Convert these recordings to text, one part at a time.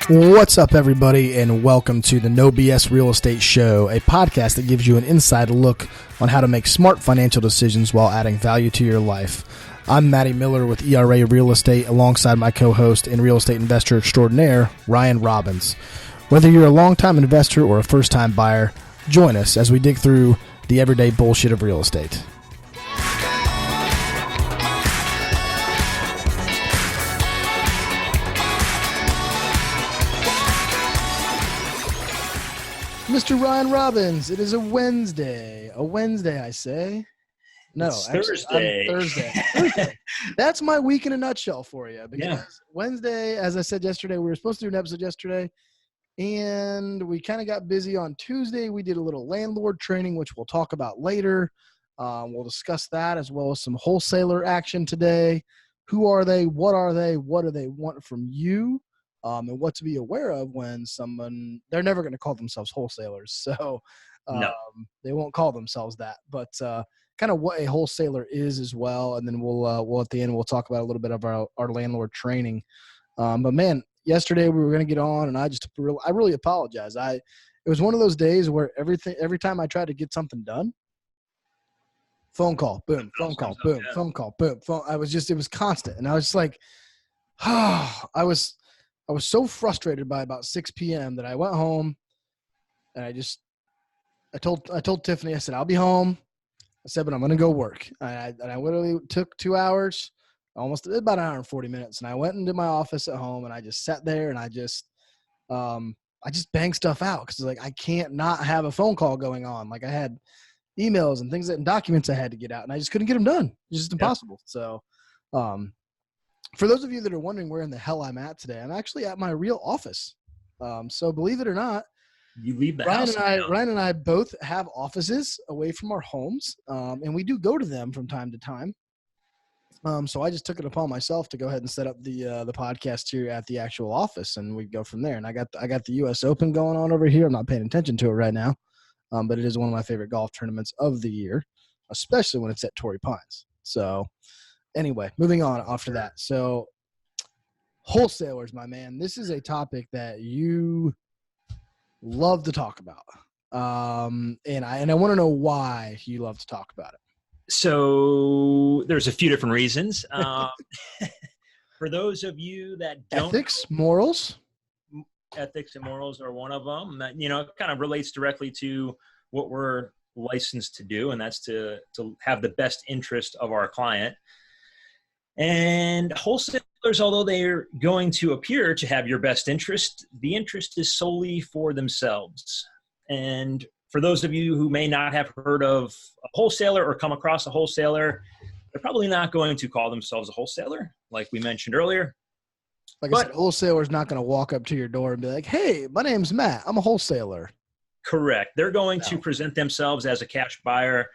What's up, everybody, and welcome to the No BS Real Estate Show, a podcast that gives you an inside look on how to make smart financial decisions while adding value to your life. I'm Matty Miller with ERA Real Estate, alongside my co-host and real estate investor extraordinaire, Ryan Robbins. Whether you're a long-time investor or a first-time buyer, join us as we dig through the everyday bullshit of real estate. Mr. Ryan Robbins, it is a Wednesday. I say. No, it's actually, Thursday. That's my week in a nutshell for you. Because Wednesday, as I said yesterday, we were supposed to do an episode yesterday, and we kind of got busy on Tuesday. We did a little landlord training, which we'll talk about later. We'll discuss that as well as some wholesaler action today. Who are they? What are they? What do they want from you? And what to be aware of when they're never going to call themselves wholesalers. So No. They won't call themselves that, but kind of what a wholesaler is as well. And then we'll at the end, we'll talk about a little bit of our landlord training. But man, yesterday we were going to get on and I really apologize. It was one of those days where every time I tried to get something done, phone call, boom, phone call, boom, phone call, boom, phone. It was constant. And I was just like, I was so frustrated by about 6 p.m. that I went home and I told Tiffany, I said, I'll be home. I said, but I'm going to go work. And I literally took 2 hours, almost about an hour and 40 minutes. And I went into my office at home and I just sat there and I just banged stuff out. Cause like, I can't not have a phone call going on. Like I had emails and things and documents I had to get out and I just couldn't get them done. It's just impossible. So, for those of you that are wondering where in the hell I'm at today, I'm actually at my real office. So believe it or not, you leave the house. Ryan and I both have offices away from our homes, and we do go to them from time to time. So I just took it upon myself to go ahead and set up the podcast here at the actual office, and we go from there. And I got the U.S. Open going on over here. I'm not paying attention to it right now, but it is one of my favorite golf tournaments of the year, especially when it's at Torrey Pines. So. Anyway, moving on after that. So wholesalers, my man, this is a topic that you love to talk about. And I want to know why you love to talk about it. So there's a few different reasons. For those of you that don't ethics and morals are one of them. That, it kind of relates directly to what we're licensed to do, and that's to have the best interest of our client. And wholesalers, although they're going to appear to have your best interest, the interest is solely for themselves. And for those of you who may not have heard of a wholesaler or come across a wholesaler, they're probably not going to call themselves a wholesaler, like we mentioned earlier. I said, wholesaler's not going to walk up to your door and be like, hey, my name's Matt. I'm a wholesaler. Correct. They're going to present themselves as a cash buyer.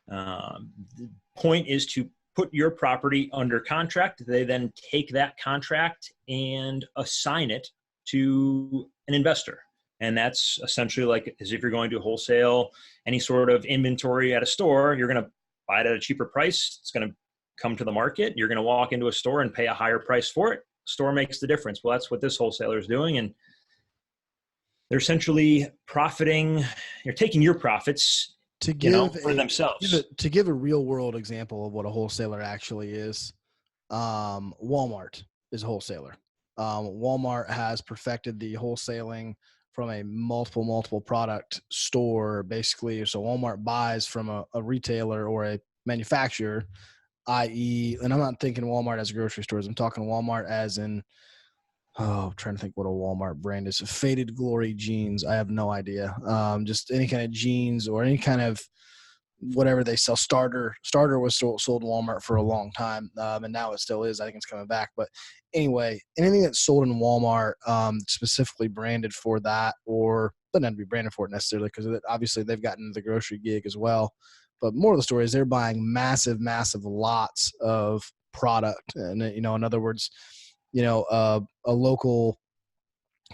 The point is to put your property under contract. They then take that contract and assign it to an investor. And that's essentially like as if you're going to wholesale any sort of inventory at a store, you're going to buy it at a cheaper price. It's going to come to the market. You're going to walk into a store and pay a higher price for it. Store makes the difference. Well, that's what this wholesaler is doing. And they're essentially profiting. You're taking your profits for themselves. To give a real world example of what a wholesaler actually is, Walmart is a wholesaler. Walmart has perfected the wholesaling from a multiple product store, basically. So Walmart buys from a retailer or a manufacturer, i.e., and I'm not thinking Walmart as grocery stores. I'm talking Walmart as in, I'm trying to think what a Walmart brand is. Faded Glory jeans. I have no idea. Just any kind of jeans or any kind of whatever they sell. Starter was sold in Walmart for a long time, and now it still is. I think it's coming back. But anyway, anything that's sold in Walmart, specifically branded for that, or doesn't have to be branded for it necessarily, because obviously they've gotten into the grocery gig as well. But more of the story is they're buying massive lots of product, and in other words, a local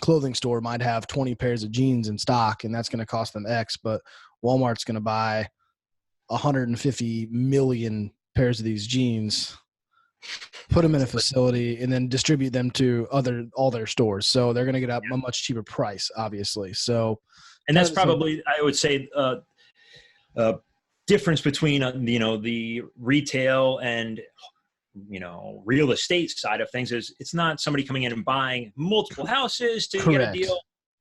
clothing store might have 20 pairs of jeans in stock, and that's going to cost them X, but Walmart's going to buy 150 million pairs of these jeans put them in a facility, and then distribute them to all their stores. So they're going to get a much cheaper price, obviously. So, and that's probably, I would say, difference between the retail and real estate side of things is it's not somebody coming in and buying multiple houses to get a deal.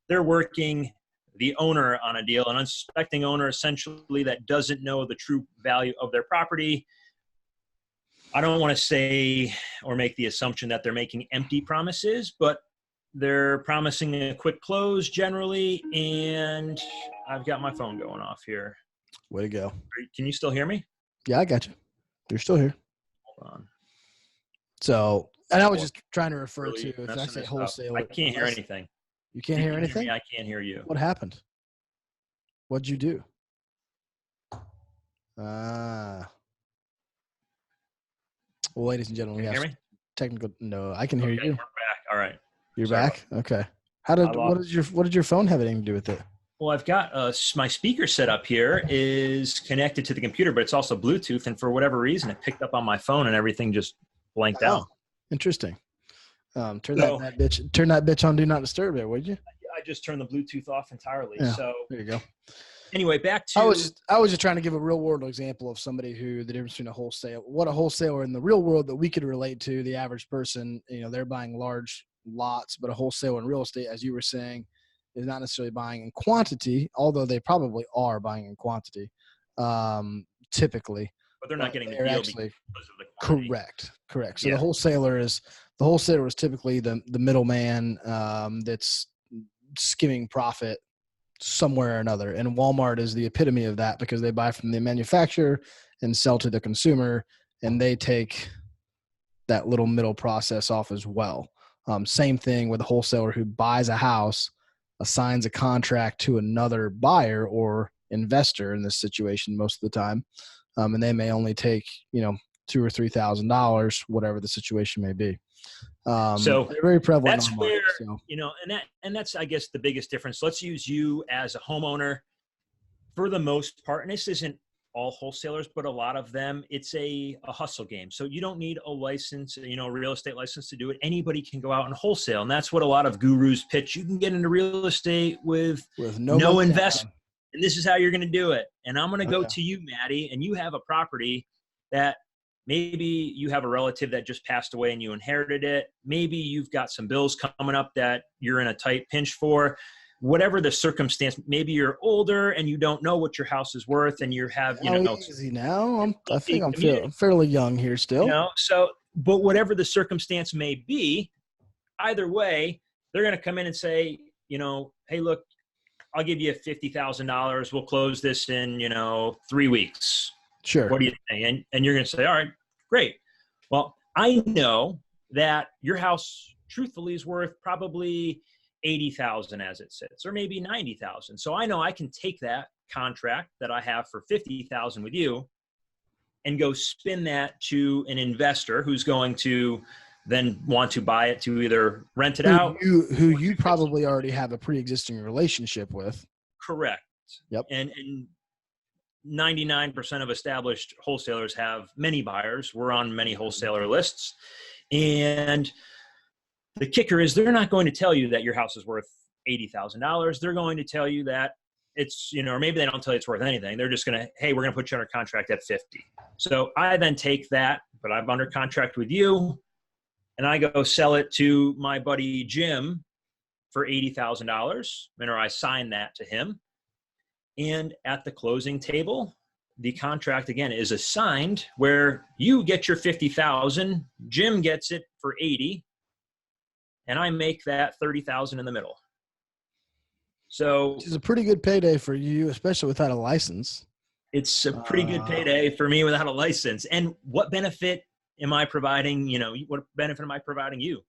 They're working the owner on a deal, an unsuspecting owner essentially that doesn't know the true value of their property. I don't want to say or make the assumption that they're making empty promises, but they're promising a quick close generally. And I've got my phone going off here. Way to go. Can you still hear me? Yeah, I got you. You're still here. Hold on. So, and I was just trying to refer to, if I say wholesaler. I can't hear anything. You can't hear anything? I can't hear you. What happened? What'd you do? Well, ladies and gentlemen, we have technical. No, I can hear you. We're back. All right. You're back? Okay. What did your phone have anything to do with it? Well, I've got my speaker set up here is connected to the computer, but it's also Bluetooth. And for whatever reason, it picked up on my phone and everything just blanked out. Interesting. Turn that bitch on Do Not Disturb there, would you? I just turned the Bluetooth off entirely. Yeah, so there you go. Anyway, back to I was just trying to give a real world example of somebody who the difference between what a wholesaler in the real world that we could relate to the average person. They're buying large lots, but a wholesaler in real estate, as you were saying, is not necessarily buying in quantity, although they probably are buying in quantity, typically. But they're not getting the deal because of the quantity. Correct. So the wholesaler is typically the middleman that's skimming profit somewhere or another. And Walmart is the epitome of that because they buy from the manufacturer and sell to the consumer, and they take that little middle process off as well. Same thing with a wholesaler who buys a house, assigns a contract to another buyer or investor in this situation most of the time. And they may only take, $2,000 or $3,000, whatever the situation may be. So they're very prevalent. That's where, and that's, I guess, the biggest difference. Let's use you as a homeowner for the most part. And this isn't all wholesalers, but a lot of them, it's a hustle game. So you don't need a license, a real estate license to do it. Anybody can go out and wholesale. And that's what a lot of gurus pitch. You can get into real estate with no investment. And this is how you're going to do it. And I'm going to go to you, Maddie, and you have a property that maybe you have a relative that just passed away and you inherited it. Maybe you've got some bills coming up that you're in a tight pinch for. Whatever the circumstance, maybe you're older and you don't know what your house is worth, and you have, easy now. I think I'm fairly young here still. But whatever the circumstance may be, either way, they're going to come in and say, hey, look, I'll give you $50,000. We'll close this in, 3 weeks. Sure. What do you think? And you're going to say, all right, great. Well, I know that your house truthfully is worth probably $80,000 as it sits, or maybe $90,000. So I know I can take that contract that I have for $50,000 with you and go spin that to an investor who's going to then want to buy it to either rent it out. Who you probably already have a pre-existing relationship with. Correct. Yep. And 99% of established wholesalers have many buyers. We're on many wholesaler lists. And the kicker is they're not going to tell you that your house is worth $80,000. They're going to tell you that it's, or maybe they don't tell you it's worth anything. They're just going to, hey, we're going to put you under contract at 50. So I then take that, but I'm under contract with you, and I go sell it to my buddy Jim for $80,000, or I sign that to him. And at the closing table, the contract again is assigned where you get your $50,000, Jim gets it for $80,000, and I make that $30,000 in the middle. So it's a pretty good payday for you, especially without a license. It's a pretty good payday for me without a license. And what benefit am I providing? What benefit am I providing you?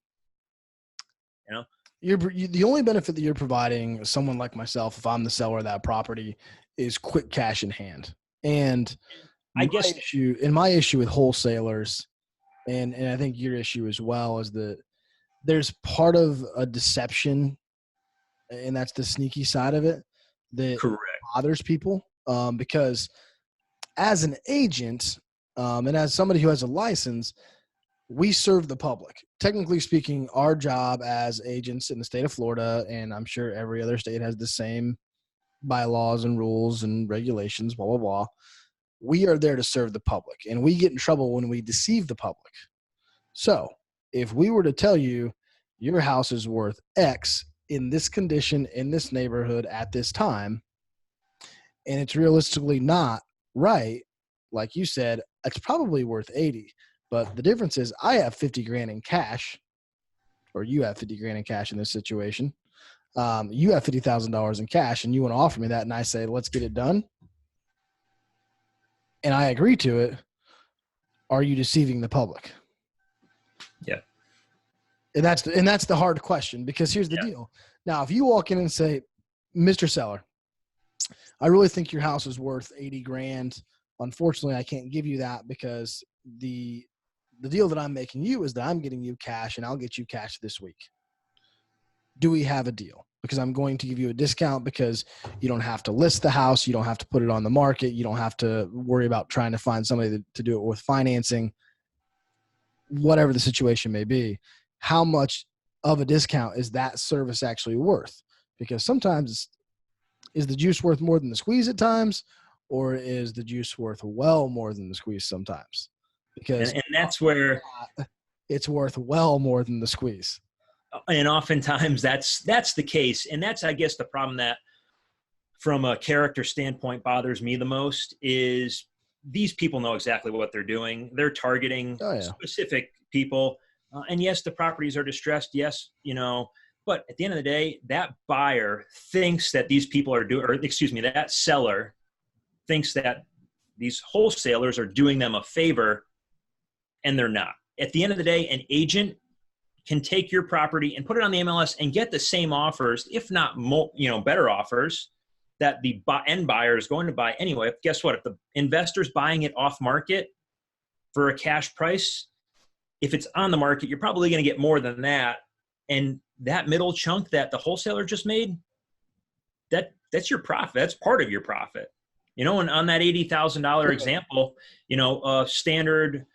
The only benefit that you're providing someone like myself, if I'm the seller of that property, is quick cash in hand. And my issue with wholesalers, and I think your issue as well, is that there's part of a deception, and that's the sneaky side of it that bothers people. Because as an agent, and as somebody who has a license, we serve the public. Technically speaking, our job as agents in the state of Florida, and I'm sure every other state has the same bylaws and rules and regulations, blah, blah, blah. We are there to serve the public, and we get in trouble when we deceive the public. So if we were to tell you your house is worth X in this condition, in this neighborhood at this time, and it's realistically not right, like you said, it's probably worth 80. But the difference is I have 50 grand in cash, or you have 50 grand in cash in this situation. You have $50,000 in cash and you want to offer me that. And I say, let's get it done. And I agree to it. Are you deceiving the public? Yeah. And that's the hard question, because here's the deal. Now, if you walk in and say, Mr. Seller, I really think your house is worth 80 grand. Unfortunately, I can't give you that because the deal that I'm making you is that I'm getting you cash and I'll get you cash this week. Do we have a deal? Because I'm going to give you a discount because you don't have to list the house. You don't have to put it on the market. You don't have to worry about trying to find somebody to do it with financing, whatever the situation may be. How much of a discount is that service actually worth? Because sometimes is the juice worth more than the squeeze at times, or is the juice worth well more than the squeeze sometimes? Because and that's where it's worth well more than the squeeze. And oftentimes that's the case. And that's, I guess, the problem that from a character standpoint bothers me the most is these people know exactly what they're doing. They're targeting specific people. And yes, the properties are distressed. Yes, but at the end of the day, that buyer thinks that these people are that seller thinks that these wholesalers are doing them a favor, and they're not. At the end of the day, an agent can take your property and put it on the MLS and get the same offers, if not more, better offers that the end buyer is going to buy anyway. Guess what? If the investor's buying it off market for a cash price, if it's on the market, you're probably going to get more than that. And that middle chunk that the wholesaler just made, that's your profit. That's part of your profit. And on that $80,000 example, a standard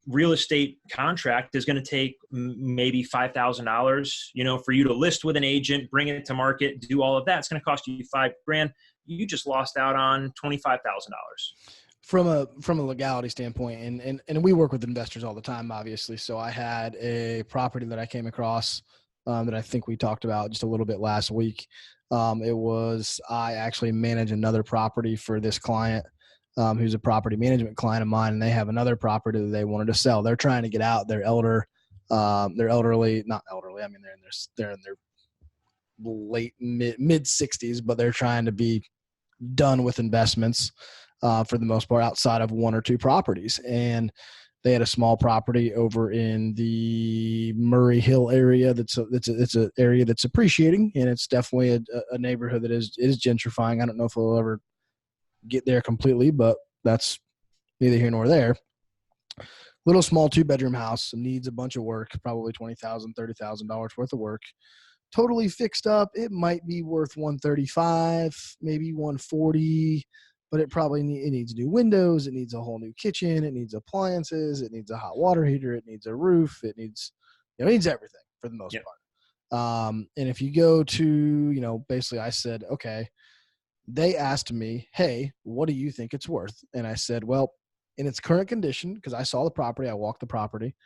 real estate contract is going to take maybe $5,000, for you to list with an agent, bring it to market, do all of that. It's going to cost you $5,000. You just lost out on $25,000. From a legality standpoint, and we work with investors all the time, obviously. So I had a property that I came across that I think we talked about just a little bit last week. I actually manage another property for this client, who's a property management client of mine, and they have another property that they wanted to sell. They're trying to get out. They're elderly, not elderly. I mean, they're in their late mid 60s, but they're trying to be done with investments for the most part outside of one or two properties. And they had a small property over in the Murray Hill area. It's an area that's appreciating, and it's definitely a neighborhood that is gentrifying. I don't know if we'll ever get there completely, but that's neither here nor there. Little small 2-bedroom house, needs a bunch of work, probably $20,000, $30,000 worth of work. Totally fixed up. It might be worth $135,000, maybe $140,000, but it needs new windows. It needs a whole new kitchen. It needs appliances. It needs a hot water heater. It needs a roof. It needs everything for the most part. And if you go to, basically I said, okay, they asked me, hey, what do you think it's worth? And I said, well, in its current condition, because I saw the property, I walked the property.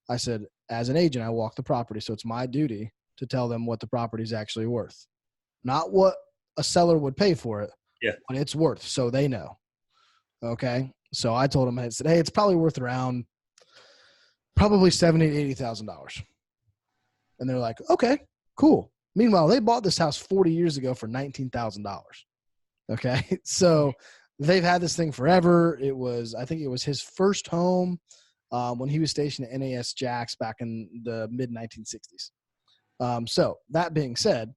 I said, as an agent, I walk the property. So it's my duty to tell them what the property is actually worth, not what a seller would pay for it, what it's worth, so they know. Okay. So I told them, I said, hey, it's probably worth around $70,000 to $80,000. And they're like, okay, cool. Meanwhile, they bought this house 40 years ago for $19,000. Okay. So they've had this thing forever. I think it was his first home when he was stationed at NAS Jax back in the mid 1960s. So that being said,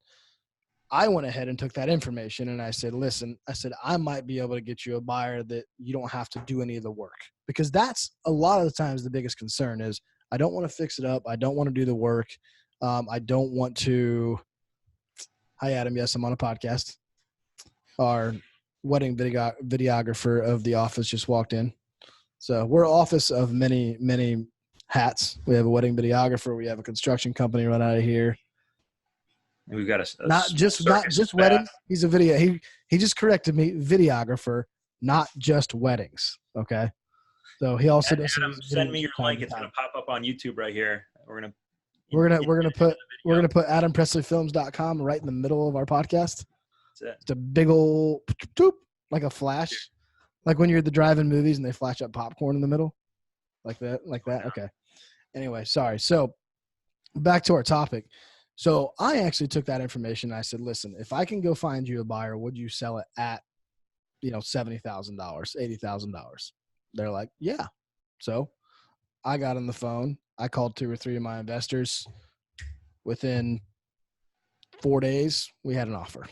I went ahead and took that information and I said, listen, I might be able to get you a buyer that you don't have to do any of the work, because that's a lot of the times the biggest concern is I don't want to fix it up. I don't want to do the work. I don't want to. Hi, Adam. Yes, I'm on a podcast. Our wedding videographer of The Office just walked in. So we're an office of many, many hats. We have a wedding videographer. We have a construction company run out of here. And we've got a Not just weddings. He's a video. He just corrected me. Videographer, not just weddings. Okay. So he also does. Adam, send me your link. It's gonna pop up on YouTube right here. We're gonna put AdamPresleyFilms.com right in the middle of our podcast. That's it. It's a big old like a flash, like when you're at the drive-in movies and they flash up popcorn in the middle, like that. Okay. Anyway, sorry. So back to our topic. So I actually took that information and I said, listen, if I can go find you a buyer, would you sell it at, $70,000, $80,000? They're like, yeah. So I got on the phone. I called 2 or 3 of my investors. Within 4 days, we had an offer.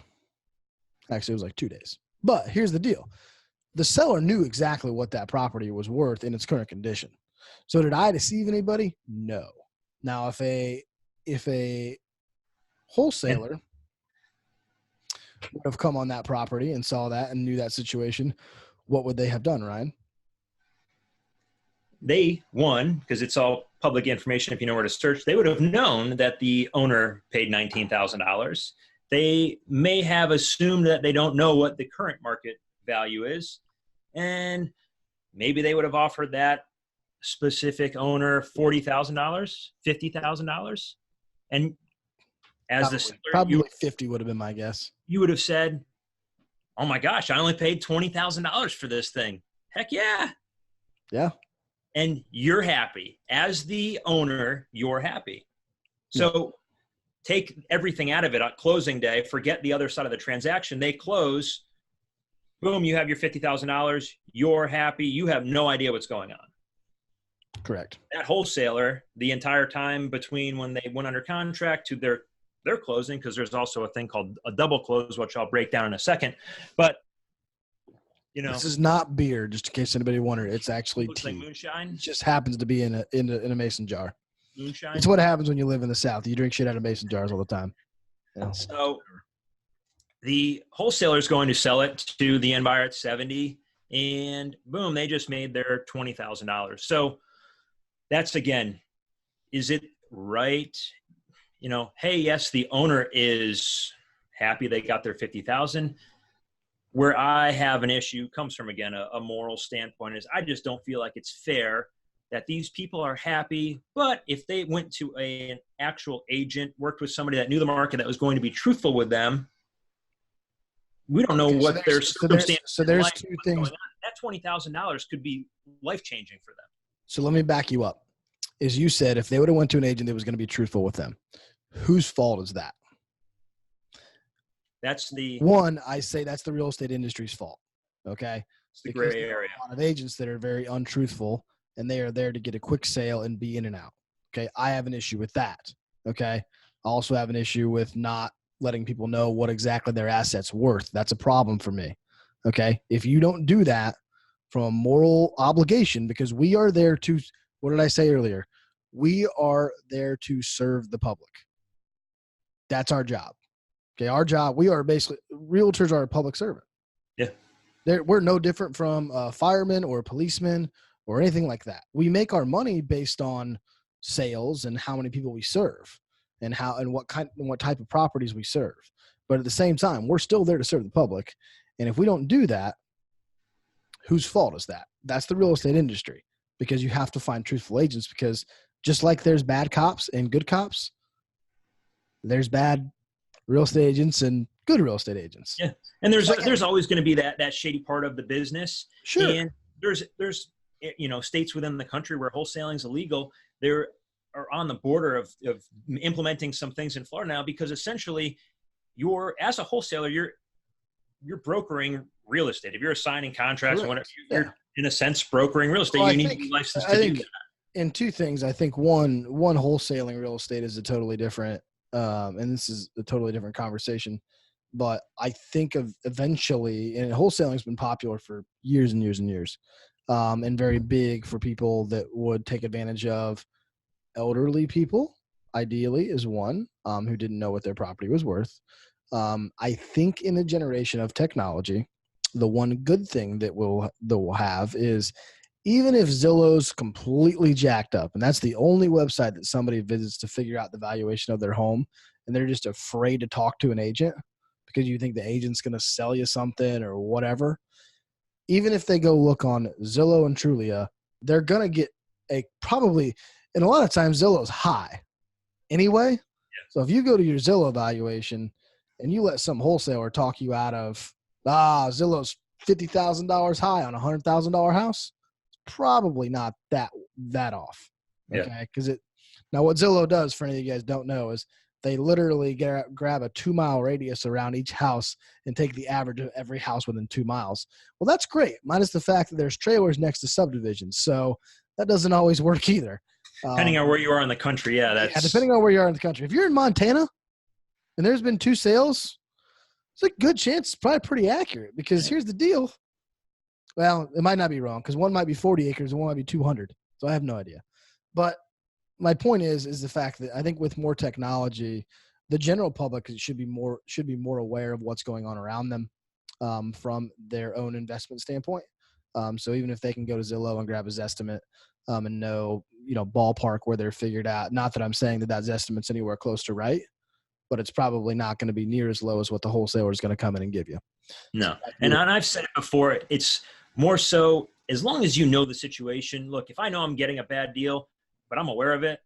Actually, it was like 2 days. But here's the deal. The seller knew exactly what that property was worth in its current condition. So did I deceive anybody? No. Now, if a wholesaler would have come on that property and saw that and knew that situation, what would they have done, Ryan? They won, because it's all public information if you know where to search. They would have known that the owner paid $19,000. They may have assumed that they don't know what the current market value is, and maybe they would have offered that specific owner $40,000, $50,000, and as the seller, probably 50 would have been my guess. You would have said, "Oh my gosh, I only paid $20,000 for this thing. Heck yeah!" Yeah. And you're happy. As the owner, you're happy. So take everything out of it on closing day. Forget the other side of the transaction. They close. Boom, you have your $50,000. You're happy. You have no idea what's going on. Correct. That wholesaler, the entire time between when they went under contract to their closing, because there's also a thing called a double close, which I'll break down in a second. But this is not beer, just in case anybody wondered. It's actually looks tea. like moonshine. It just happens to be in a mason jar. Moonshine. It's what happens when you live in the South. You drink shit out of mason jars all the time. Yeah. So the wholesaler is going to sell it to the end buyer at 70, and boom, they just made their $20,000. So that's, again, is it right? Hey, yes, the owner is happy they got their $50,000. Where I have an issue comes from, again, a moral standpoint, is I just don't feel like it's fair that these people are happy. But if they went to an actual agent, worked with somebody that knew the market, that was going to be truthful with them, we don't know what their circumstances. So there's 2 things. That $20,000 could be life-changing for them. So let me back you up. As you said, if they would have went to an agent that was going to be truthful with them, whose fault is that? That's the one. I say that's the real estate industry's fault. Okay, it's the gray area. A lot of agents that are very untruthful, and they are there to get a quick sale and be in and out. Okay, I have an issue with that. Okay, I also have an issue with not letting people know what exactly their asset's worth. That's a problem for me. Okay, if you don't do that from a moral obligation, because we are there to, what did I say earlier? We are there to serve the public. That's our job. Okay, our job, we are basically, realtors are a public servant. Yeah. We're no different from a fireman or a policeman or anything like that. We make our money based on sales and how many people we serve and what type of properties we serve. But at the same time, we're still there to serve the public. And if we don't do that, whose fault is that? That's the real estate industry, because you have to find truthful agents, because just like there's bad cops and good cops, there's bad real estate agents and good real estate agents. Yeah. And there's always going to be that shady part of the business. Sure. And there's states within the country where wholesaling is illegal. There are on the border of implementing some things in Florida now, because essentially as a wholesaler, you're brokering real estate. If you're assigning contracts and whatever, you're in a sense brokering real estate. You need to be licensed to do that. And 2 things. I think one wholesaling real estate is a totally different and this is a totally different conversation, but I think eventually, and wholesaling has been popular for years and years and years, and very big for people that would take advantage of elderly people, ideally, is one, who didn't know what their property was worth. I think in the generation of technology, the one good thing that we'll have is even if Zillow's completely jacked up, and that's the only website that somebody visits to figure out the valuation of their home, and they're just afraid to talk to an agent because you think the agent's going to sell you something or whatever, even if they go look on Zillow and Trulia, they're going to get a probably, and a lot of times Zillow's high anyway. Yeah. So if you go to your Zillow valuation and you let some wholesaler talk you out of, Zillow's $50,000 high on a $100,000 house, it's probably not that off. Okay. Because now what Zillow does, for any of you guys don't know, is they literally grab a 2-mile radius around each house and take the average of every house within 2 miles. Well, that's great, minus the fact that there's trailers next to subdivisions. So that doesn't always work either. Depending on where you are in the country, depending on where you are in the country. If you're in Montana and there's been 2 sales, it's a good chance it's probably pretty accurate because here's the deal. Well, it might not be wrong because one might be 40 acres and one might be 200. So I have no idea. But my point is the fact that I think with more technology, the general public should be more aware of what's going on around them from their own investment standpoint. So even if they can go to Zillow and grab a Zestimate and know, ballpark where they're figured out, not that I'm saying that Zestimate's anywhere close to right, but it's probably not going to be near as low as what the wholesaler is going to come in and give you. No. And I've said it before, it's more so as long as you know the situation. Look, if I know I'm getting a bad deal, but I'm aware of it,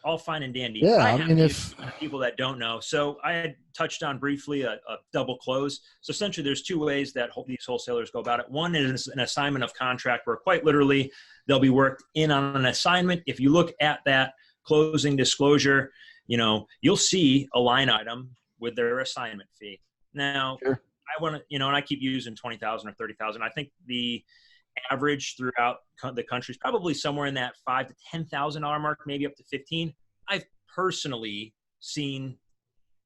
all fine and dandy. Yeah, I have people that don't know. So I had touched on briefly a double close. So essentially there's 2 ways that these wholesalers go about it. One is an assignment of contract where quite literally they'll be worked in on an assignment. If you look at that closing disclosure, you'll see a line item with their assignment fee. Now, sure. I want to, and I keep using 20,000 or 30,000. I think the average throughout the country is probably somewhere in that $5,000 to $10,000 mark, maybe up to 15. I've personally seen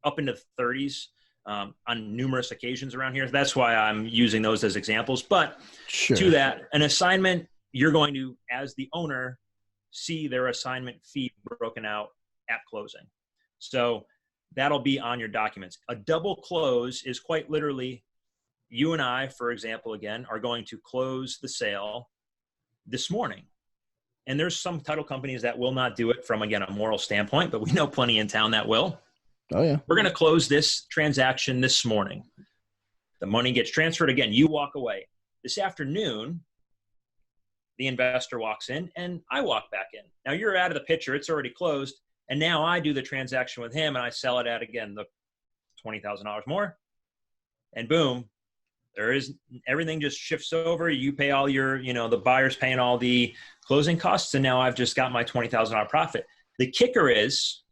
up into the 30s on numerous occasions around here. That's why I'm using those as examples. But sure. To that, an assignment, you're going to, as the owner, see their assignment fee broken out at closing. So that'll be on your documents. A double close is quite literally you and I, for example, again, are going to close the sale this morning. And there's some title companies that will not do it from, again, a moral standpoint, but we know plenty in town that will. Oh, yeah. We're going to close this transaction this morning. The money gets transferred. Again, you walk away. This afternoon, the investor walks in and I walk back in. Now you're out of the picture. It's already closed. And now I do the transaction with him and I sell it at, again, the $20,000 more. And boom, everything just shifts over. You pay all your, the buyer's paying all the closing costs. And now I've just got my $20,000 profit. The kicker is,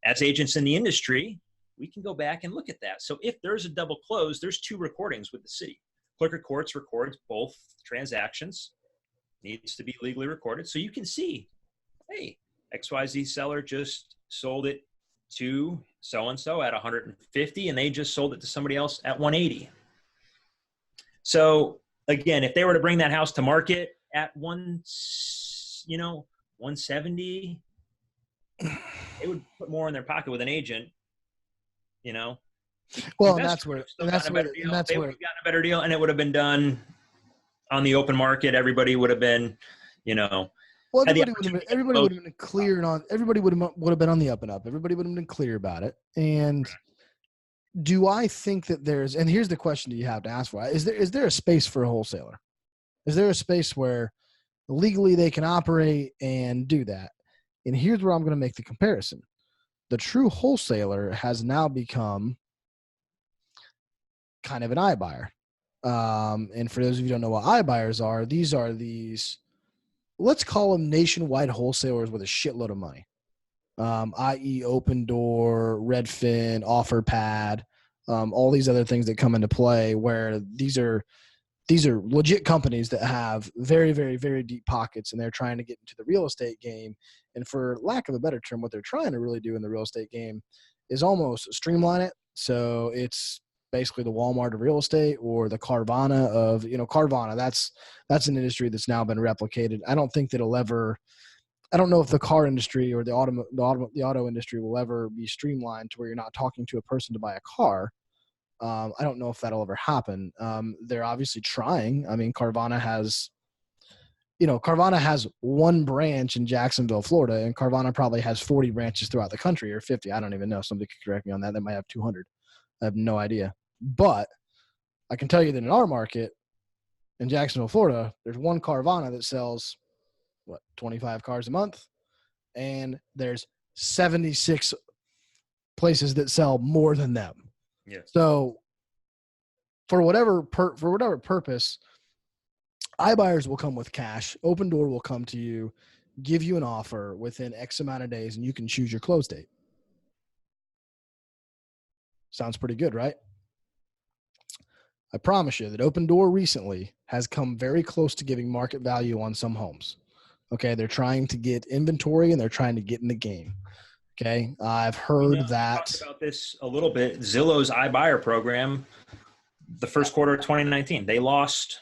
as agents in the industry, we can go back and look at that. So if there's a double close, there's 2 recordings with the city. Clerk of Courts records both transactions, needs to be legally recorded. So you can see, hey, XYZ seller just sold it to so-and-so at 150 and they just sold it to somebody else at 180. So again, if they were to bring that house to market at 170, they would put more in their pocket with an agent, Well, and that's where they would have gotten a better deal, and it would have been done on the open market. Everybody would have been, Well, everybody would have been clear on. Everybody would have been on the up and up. Everybody would have been clear about it. And do I think that there's? And here's the question: you have to ask for: Is there a space for a wholesaler? Is there a space where legally they can operate and do that? And here's where I'm going to make the comparison: the true wholesaler has now become kind of an iBuyer. And for those of you who don't know what iBuyers are, these are let's call them nationwide wholesalers with a shitload of money, i.e. Open Door, Redfin, OfferPad, all these other things that come into play where these are legit companies that have very, very, very deep pockets and they're trying to get into the real estate game. And for lack of a better term, what they're trying to really do in the real estate game is almost streamline it. So it's basically the Walmart of real estate or the Carvana of, Carvana. That's an industry that's now been replicated. I don't think that I don't know if the car industry or the auto industry will ever be streamlined to where you're not talking to a person to buy a car. I don't know if that'll ever happen. They're obviously trying. I mean, Carvana has one branch in Jacksonville, Florida, and Carvana probably has 40 branches throughout the country, or 50. I don't even know. Somebody could correct me on that. They might have 200. I have no idea. But I can tell you that in our market in Jacksonville, Florida, there's one Carvana that sells 25 cars a month, and there's 76 places that sell more than them. Yeah. So for whatever purpose, iBuyers will come with cash. Open Door will come to you, give you an offer within X amount of days, and you can choose your close date. Sounds pretty good, right? I promise you that Open Door recently has come very close to giving market value on some homes. Okay, they're trying to get inventory and they're trying to get in the game. Okay, I've heard that. We talked about this a little bit. Zillow's iBuyer program, the first quarter of 2019, they lost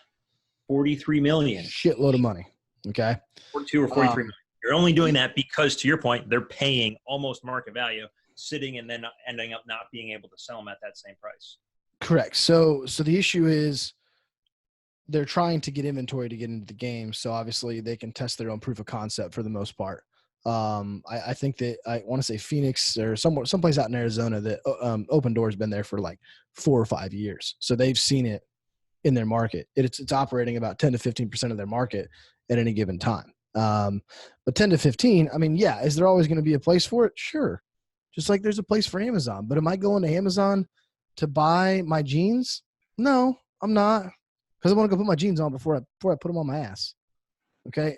$43 million. Shitload of money. Okay, 42 or 43 million. You're only doing that because, to your point, they're paying almost market value, sitting and then ending up not being able to sell them at that same price. Correct. So the issue is they're trying to get inventory to get into the game. So obviously they can test their own proof of concept for the most part. I think that I want to say Phoenix or someplace out in Arizona that Open Door has been there for like 4 or 5 years. So they've seen it in their market. It's operating about 10 to 15% of their market at any given time. But 10 to 15, I mean, yeah, is there always going to be a place for it? Sure. Just like there's a place for Amazon. But am I going to Amazon to buy my jeans? No, I'm not, because I want to go put my jeans on before I put them on my ass. Okay.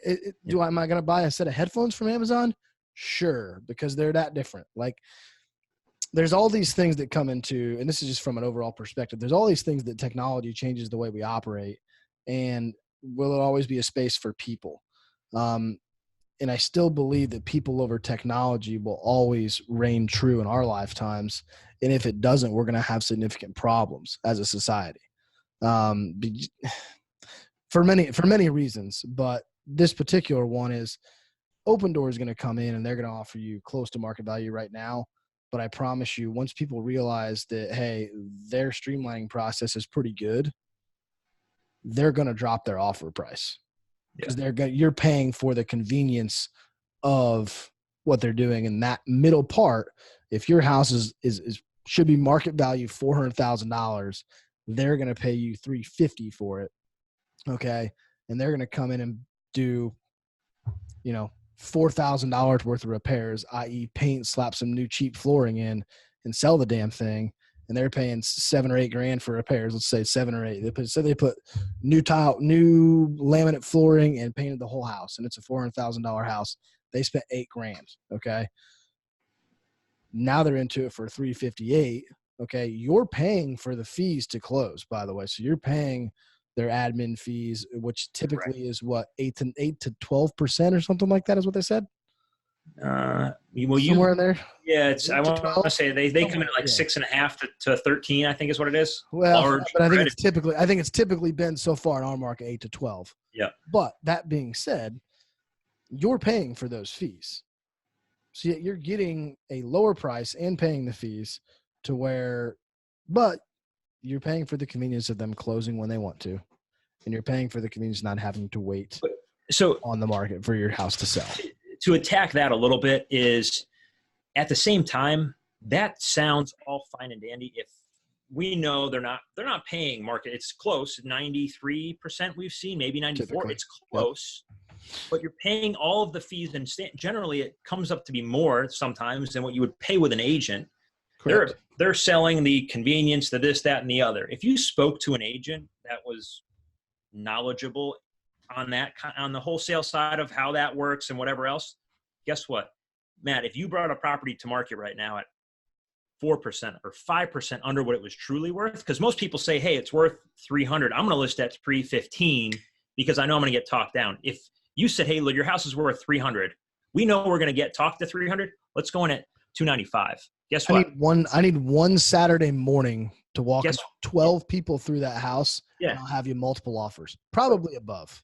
Am I going to buy a set of headphones from Amazon? Sure. Because they're that different. Like there's all these things that come into, and this is just from an overall perspective. There's all these things that technology changes the way we operate, and will it always be a space for people? And I still believe that people over technology will always reign true in our lifetimes. And if it doesn't, we're going to have significant problems as a society. For many reasons, but this particular one is Open Door is going to come in and they're going to offer you close to market value right now. But I promise you, once people realize that, hey, their streamlining process is pretty good, they're going to drop their offer price. Because you're paying for the convenience of what they're doing. And that middle part, if your house is should be market value $400,000, they're going to pay you $350 for it. Okay. And they're going to come in and do, $4,000 worth of repairs, i.e. paint, slap some new cheap flooring in and sell the damn thing. And they're paying $7 or $8 grand for repairs. Let's say 7 or 8. They put new tile, new laminate flooring, and painted the whole house. And it's a $400,000 house. They spent $8 grand. Okay. Now they're into it for $358. Okay. You're paying for the fees to close, by the way. So you're paying their admin fees, which typically is what, 8 to 12% or something like that is what they said. Somewhere in there. Yeah, I want to say they come in at like 6.5 to 13, I think is what it is. Well, but I think it's typically been so far in our market 8 to 12. Yeah. But that being said, you're paying for those fees, so you're getting a lower price and paying the fees but you're paying for the convenience of them closing when they want to, and you're paying for the convenience of not having to wait on the market for your house to sell. To attack that a little bit is, at the same time, that sounds all fine and dandy. If we know they're not paying market, it's close, 93% we've seen, maybe 94%. Typically. It's close, but you're paying all of the fees, and generally it comes up to be more sometimes than what you would pay with an agent. Correct. They're selling the convenience, the this, that, and the other. If you spoke to an agent that was knowledgeable on the wholesale side of how that works and whatever else, guess what, Matt, if you brought a property to market right now at 4% or 5% under what it was truly worth, because most people say, hey, it's worth 300, I'm going to list at 315 because I know I'm going to get talked down. If you said, hey, look, your house is worth 300, we know we're going to get talked to 300, let's go in at 295. Guess what? I need one Saturday morning to walk 12 people through that house, and I'll have you multiple offers, probably above.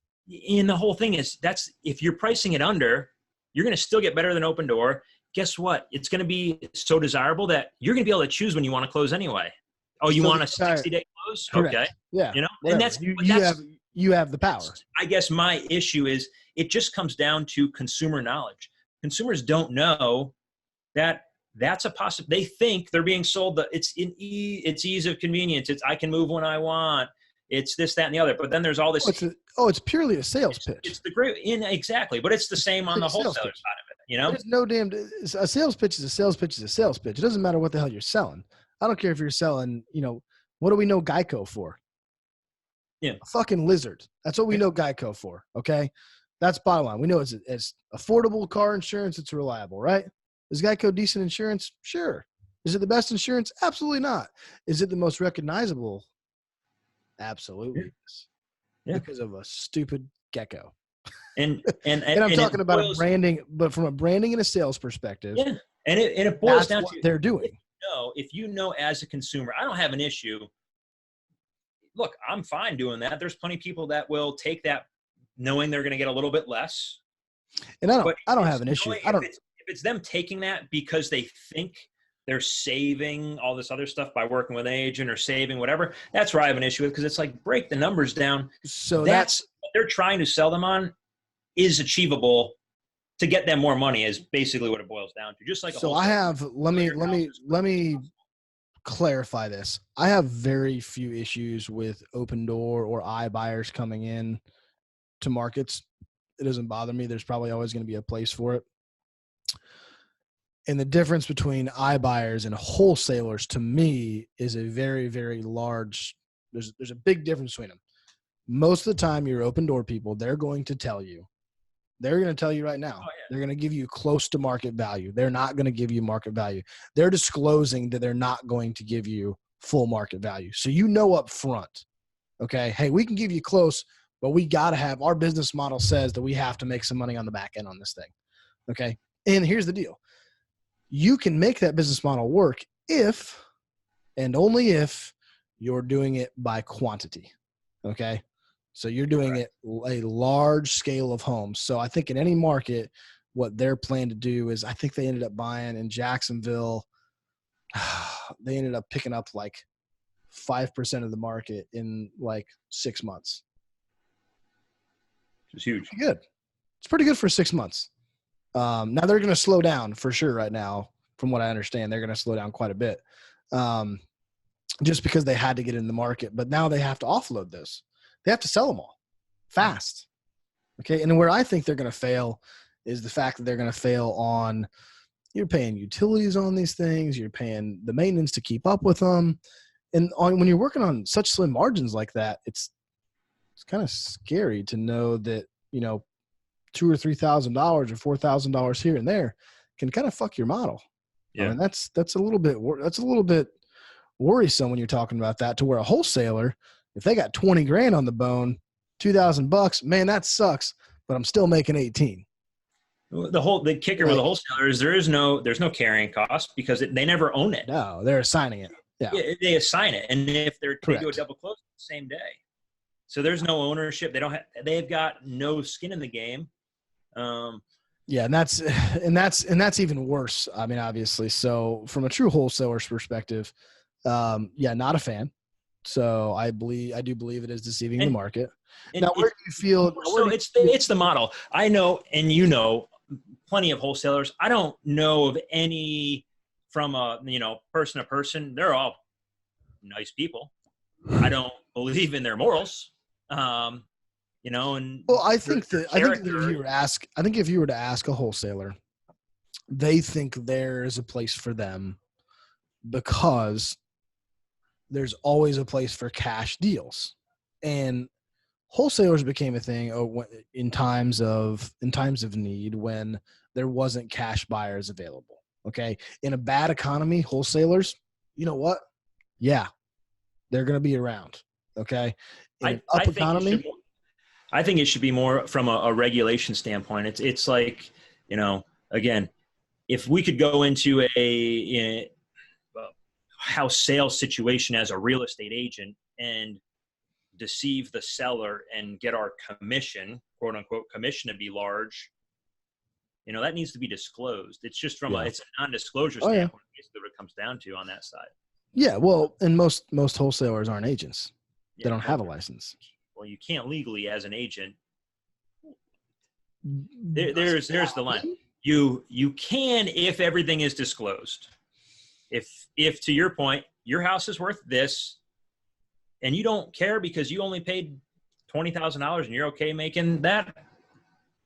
And the whole thing is, if you're pricing it under, you're going to still get better than Open Door. Guess what? It's going to be so desirable that you're going to be able to choose when you want to close anyway. Oh, you So want the a 60-day close? correct. Okay. Yeah. You know, Whatever. and that's You have the power. I guess my issue is it just comes down to consumer knowledge. Consumers don't know that that's a possibility. They think they're being sold that it's it's ease of convenience. It's I can move when I want. It's this, that, and the other. But then there's all this. It's purely a sales pitch. It's the great exactly, but it's the same on the wholesaler side of it. You know, there's no damn a sales pitch is a sales pitch is a sales pitch. It doesn't matter what the hell you're selling. I don't care if you're selling. What do we know Geico for? Yeah, a fucking lizard. That's what we know Geico for. Okay, that's bottom line. We know it's affordable car insurance. It's reliable, right? Is Geico decent insurance? Sure. Is it the best insurance? Absolutely not. Is it the most recognizable? Absolutely. Yeah. Because of a stupid gecko. And I'm talking about a branding, but from a branding and a sales perspective. Yeah. And it boils down to they're doing. If you know as a consumer, I don't have an issue. Look, I'm fine doing that. There's plenty of people that will take that knowing they're going to get a little bit less. And I don't have an issue. If it's them taking that because they think they're saving all this other stuff by working with an agent or saving whatever, that's where I have an issue with, because it's like, break the numbers down. So that's what they're trying to sell them on is achievable to get them more money is basically what it boils down to. Just like let me clarify this. I have very few issues with open door or iBuyers coming in to markets. It doesn't bother me. There's probably always going to be a place for it. And the difference between iBuyers and wholesalers to me is a very, very large, there's a big difference between them. Most of the time your open door people, they're going to tell you right now, they're going to give you close to market value. They're not going to give you market value. They're disclosing that they're not going to give you full market value. So up front, okay, hey, we can give you close, but we got to have, our business model says that we have to make some money on the back end on this thing. Okay. And here's the deal. You can make that business model work if, and only if, you're doing it by quantity. Okay. So you're doing it a large scale of homes. So I think in any market, what they're planning to do is, I think they ended up buying in Jacksonville. They ended up picking up like 5% of the market in like 6 months. It's huge. Pretty good. It's pretty good for 6 months. Now they're going to slow down for sure right now. From what I understand, they're going to slow down quite a bit just because they had to get in the market. But now they have to offload this. They have to sell them all fast. Okay. And where I think they're going to fail is the fact that they're going to fail on, you're paying utilities on these things. You're paying the maintenance to keep up with them. And when you're working on such slim margins like that, it's kind of scary to know that, $2,000 or $3,000 or $4,000 here and there can kind of fuck your model. Yeah. And that's a little bit worrisome when you're talking about that, to where a wholesaler, if they got 20 grand on the bone, $2,000, man, that sucks, but I'm still making 18. The kicker with a wholesaler is there's no carrying cost because they never own it. No, they're assigning it. Yeah. They assign it. And if they do a double close the same day. So there's no ownership. They've got no skin in the game. Yeah. And that's even worse. I mean, obviously. So from a true wholesaler's perspective, not a fan. So I do believe it is deceiving the market. Now, where do you feel? So it's the model. I know, and plenty of wholesalers. I don't know of any from person to person. They're all nice people. I don't believe in their morals. And I think if you were to ask a wholesaler, they think there is a place for them because there's always a place for cash deals, and wholesalers became a thing in times of need when there wasn't cash buyers available. Okay. In a bad economy, wholesalers, you know what? Yeah, they're going to be around. Okay. In economy, I think it should be more from a regulation standpoint. It's like, again, if we could go into a house sales situation as a real estate agent and deceive the seller and get our commission, quote unquote, commission to be large, that needs to be disclosed. It's just it's a non-disclosure standpoint. That's what it comes down to on that side. Yeah, well, and most wholesalers aren't agents. Yeah, They don't have a license. well, you can't legally as an agent. Does There's the line. You can if everything is disclosed. If to your point, your house is worth this, and you don't care because you only paid $20,000 and you're okay making that,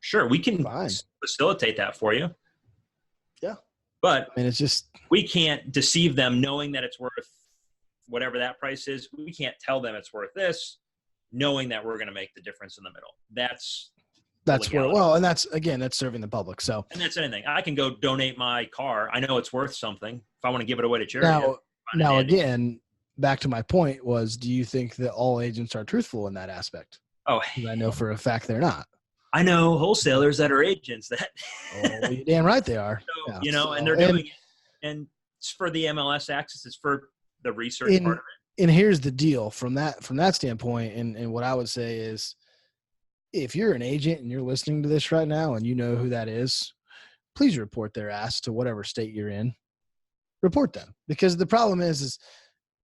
sure, we can facilitate that for you. Yeah, but I mean, it's just we can't deceive them knowing that it's worth whatever that price is. We can't tell them it's worth this, knowing that we're going to make the difference in the middle. That's where, well, and that's serving the public. So, and that's anything. I can go donate my car. I know it's worth something. If I want to give it away to charity. Now again, back to my point was, do you think that all agents are truthful in that aspect? Oh, I know for a fact they're not. I know wholesalers that are agents that. Oh, you're damn right they are. So, yeah, and they're doing it. And it's for the MLS access. It's for the research part of it. And here's the deal from that standpoint. And what I would say is, if you're an agent and you're listening to this right now and you know who that is, please report their ass to whatever state you're in. Report them, because the problem is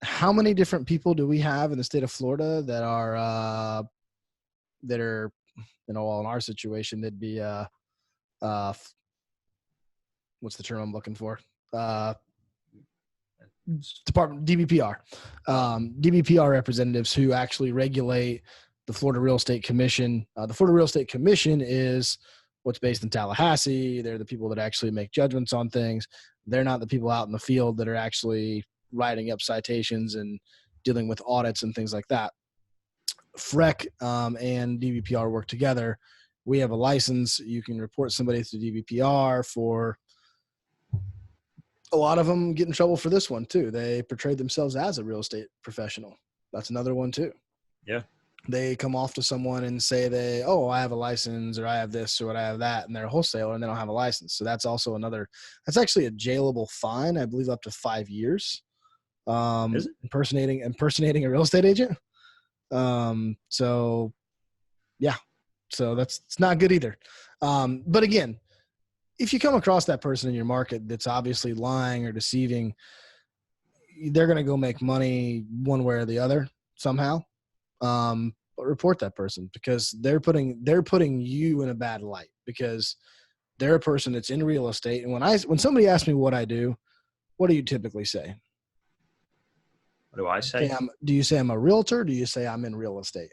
how many different people do we have in the state of Florida that are, in our situation, they'd be, what's the term I'm looking for? Department DBPR, DBPR representatives who actually regulate the Florida Real Estate Commission. The Florida Real Estate Commission is what's based in Tallahassee. They're the people that actually make judgments on things. They're not the people out in the field that are actually writing up citations and dealing with audits and things like that. FREC and DBPR work together. We have a license. You can report somebody to DBPR for. A lot of them get in trouble for this one too. They portray themselves as a real estate professional. That's another one too. Yeah. They come off to someone and say I have a license, or I have this, or I have that, and they're a wholesaler and they don't have a license. So that's also that's actually a jailable fine, I believe, up to 5 years. Impersonating a real estate agent. So yeah, so it's not good either. But again, if you come across that person in your market that's obviously lying or deceiving, they're going to go make money one way or the other somehow. But report that person, because they're putting you in a bad light, because they're a person that's in real estate. And when somebody asks me what I do, what do you typically say? What do I say? Do you say I'm a realtor? Or do you say I'm in real estate?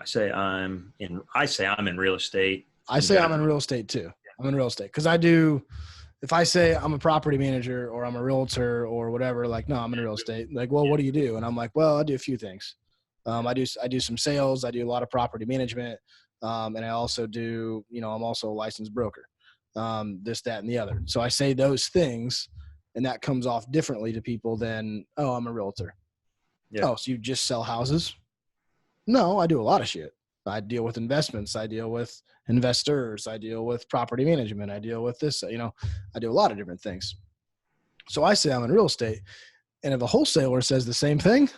I say I'm in real estate. I say I'm in real estate too. I'm in real estate because if I say I'm a property manager or I'm a realtor or whatever, like, no, I'm in real estate. Like, well, what do you do? And I'm like, well, I do a few things. I do some sales. I do a lot of property management. And I also do, I'm also a licensed broker, this, that, and the other. So I say those things, and that comes off differently to people than, oh, I'm a realtor. Yeah. Oh, so you just sell houses? No, I do a lot of shit. I deal with investments. I deal with investors. I deal with property management. I deal with this, I do a lot of different things. So I say I'm in real estate. And if a wholesaler says the same thing,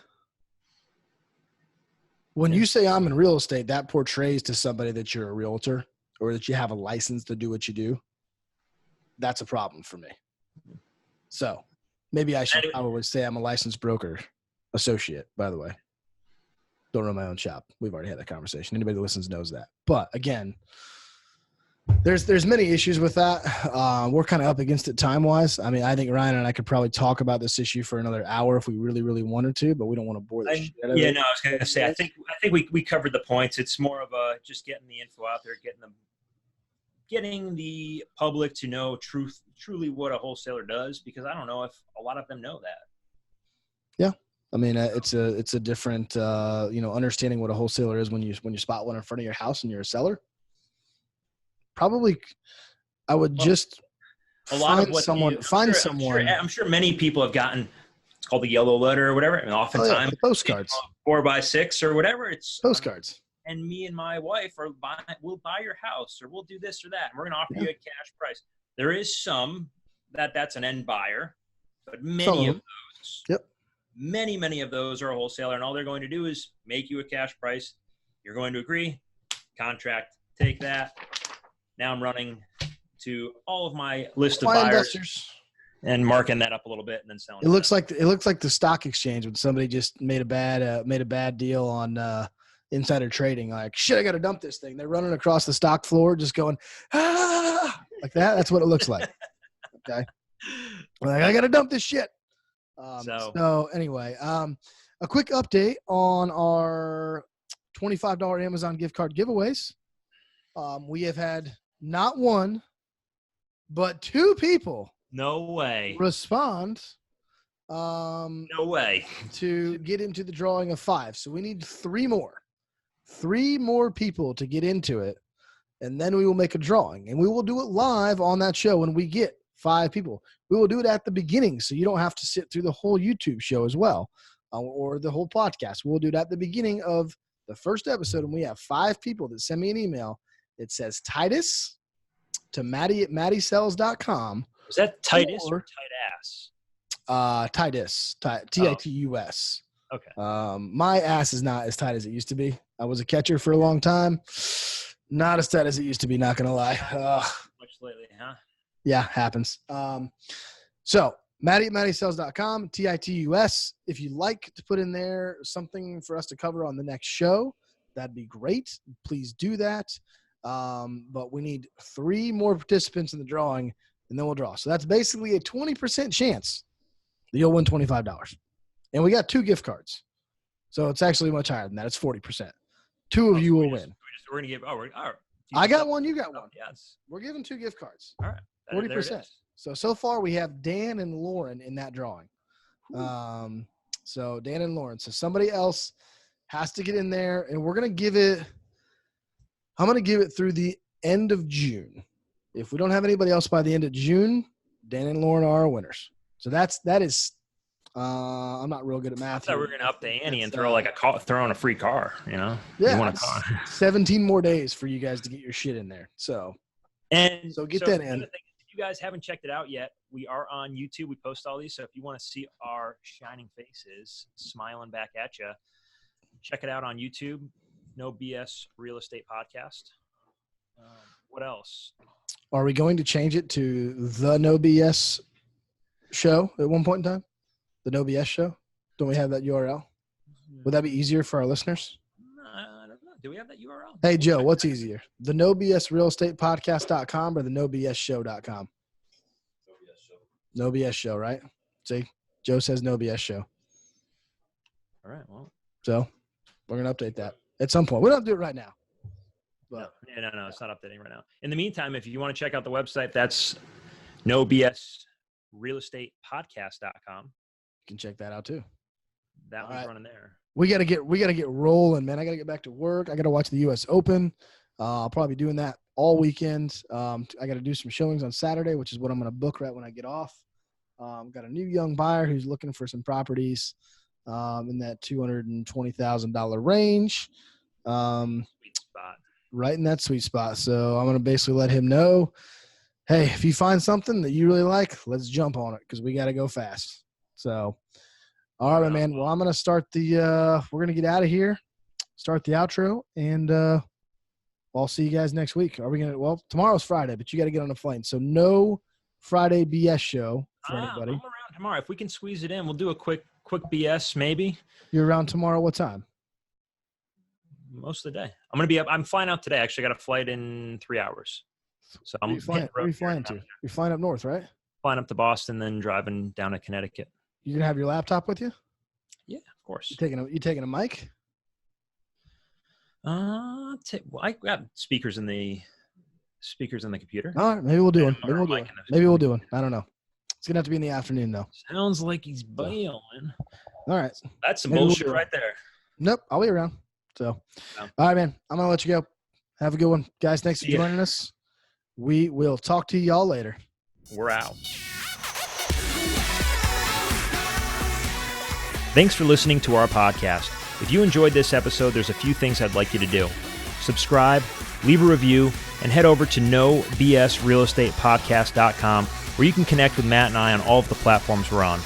when you say I'm in real estate, that portrays to somebody that you're a realtor or that you have a license to do what you do. That's a problem for me. So maybe I should probably say I'm a licensed broker associate, by the way. Don't run my own shop. We've already had that conversation. Anybody that listens knows that. But again, there's many issues with that. We're kind of up against it time-wise. I mean, I think Ryan and I could probably talk about this issue for another hour if we really, really wanted to, but we don't want to bore the shit out of it. Yeah, no, I was going to say, I think we covered the points. It's more of just getting the info out there, getting the public to know truly what a wholesaler does, because I don't know if a lot of them know that. Yeah. I mean, it's a different, understanding what a wholesaler is when you spot one in front of your house and you're a seller. Probably, I would just find someone. I'm sure many people have gotten. It's called the yellow letter or whatever. And oftentimes, postcards, 4x6 or whatever. It's postcards. And me and my wife we'll buy your house, or we'll do this or that, and we're going to offer you a cash price. There is some that's an end buyer, but many of those. Yep. Many of those are a wholesaler, and all they're going to do is make you a cash price. You're going to agree, contract, take that. Now I'm running to all of my list of buyers. Investors. and marking that up a little bit and then selling. It looks like the stock exchange when somebody just made a bad deal on insider trading. Like, shit, I got to dump this thing. They're running across the stock floor, just going like that. That's what it looks like. Okay, like, I got to dump this shit. So anyway, a quick update on our $25 Amazon gift card giveaways. We have had not one, but 2 people. No way. Respond. No way. To get into the drawing of 5. So we need 3 more. 3 more people to get into it. And then we will make a drawing. And we will do it live on that show when we get 5 people. We will do it at the beginning so you don't have to sit through the whole YouTube show as well, or the whole podcast. We'll do it at the beginning of the first episode, and we have 5 people that send me an email. It says Titus to Maddie at MaddieSells.com. Is that Titus or tight ass? Titus, Titus. Okay. My ass is not as tight as it used to be. I was a catcher for a long time. Not as tight as it used to be, not going to lie. Much lately, huh? Yeah, happens. So Maddie at MaddieSells.com, Titus. If you'd like to put in there something for us to cover on the next show, that'd be great. Please do that. But we need 3 more participants in the drawing, and then we'll draw. So that's basically a 20% chance that you'll win $25. And we got 2 gift cards. So it's actually much higher than that. It's 40%. 2 of you will win. We're going to give – all right. I got one. You got one. Yes. We're giving 2 gift cards. All right. 40%. So far we have Dan and Lauren in that drawing. So Dan and Lauren. So somebody else has to get in there, and we're going to give it – I'm going to give it through the end of June. If we don't have anybody else by the end of June, Dan and Lauren are our winners. So that is I'm not real good at math. I thought we were going to up the ante and throw in a free car, you know? Yeah. You want a car. 17 more days for you guys to get your shit in there. So get that in. If you guys haven't checked it out yet, we are on YouTube. We post all these. So if you want to see our shining faces smiling back at you, check it out on YouTube. No BS Real Estate Podcast. What else? Are we going to change it to the No BS show at one point in time? The No BS show? Don't we have that URL? Would that be easier for our listeners? I don't know. Do we have that URL? Hey, Joe, what's easier? The No BS Real Estate Podcast.com or the No BS Show.com? No BS Show, right? See, Joe says No BS Show. All right. Well, so we're going to update that at some point. We don't have to do it right now. But. No, it's not updating right now. In the meantime, if you want to check out the website, that's nobsrealestatepodcast.com. You can check that out too. That one's running there. We gotta get rolling, man. I gotta get back to work. I gotta watch the U.S. Open. I'll probably be doing that all weekend. I gotta do some showings on Saturday, which is what I'm gonna book right when I get off. Got a new young buyer who's looking for some properties in that $220,000 range. Sweet spot. Right in that sweet spot. So I'm gonna basically let him know, hey, if you find something that you really like, let's jump on it because we gotta go fast. So, all right, man. Well, I'm going to start we're going to get out of here, start the outro, and I'll see you guys next week. Tomorrow's Friday, but you got to get on a plane. So no Friday BS show for anybody. I'm around tomorrow. If we can squeeze it in, we'll do a quick BS maybe. You're around tomorrow. What time? Most of the day. I'm flying out today. Actually, I got a flight in 3 hours. So where are you flying to? You're flying up north, right? Flying up to Boston, then driving down to Connecticut. You gonna have your laptop with you? Yeah, of course. You taking a mic? I got speakers in the computer. All right, maybe we'll do one. Maybe we'll do one. I don't know. It's gonna have to be in the afternoon though. Sounds like he's bailing. All right. That's some bullshit right there. Nope, I'll be around. So, all right, man. I'm gonna let you go. Have a good one, guys. Thanks for joining us. We will talk to y'all later. We're out. Thanks for listening to our podcast. If you enjoyed this episode, there's a few things I'd like you to do. Subscribe, leave a review, and head over to nobsrealestatepodcast.com where you can connect with Matt and I on all of the platforms we're on.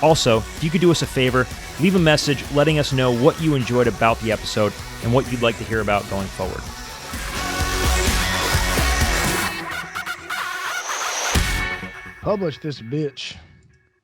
Also, if you could do us a favor, leave a message letting us know what you enjoyed about the episode and what you'd like to hear about going forward. Publish this bitch.